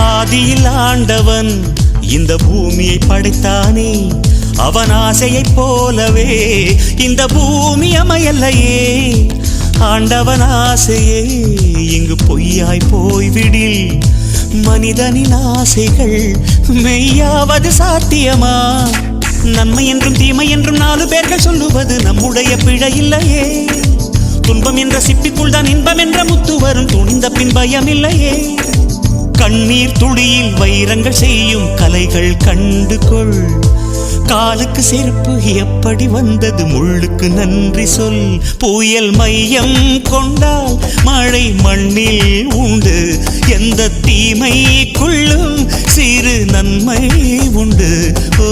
ஆதியில் ஆண்டவன் இந்த பூமியை படைத்தானே, அவன் ஆசையைப் போலவே இந்த பூமி அமையல்லையே. ஆண்டவன் ஆசையே இங்கு பொய்யாய் போய்விடில், மனிதனின் ஆசைகள் மெய்யாவது சாத்தியமா? நன்மை என்றும் தீமை என்றும் 4 பேர்கள் சொல்லுவது நம்முடைய பிழை இல்லையே. துன்பம் என்ற சிப்பிக்குள் தான் இன்பம் என்ற முத்து வரும், துணிந்த பின் பயம் இல்லையே. கண்ணீர் துளியில் வைரங்கள் செய்யும் கலைகள் கண்டு கொள். காலுக்கு செருப்பு எப்படி வந்தது, முள்ளுக்கு நன்றி சொல். புயல் மையம் கொண்டால் மழை மண்ணில் உண்டு, எந்த தீமைக்குள்ளும் சிறு நன்மை உண்டு. ஓ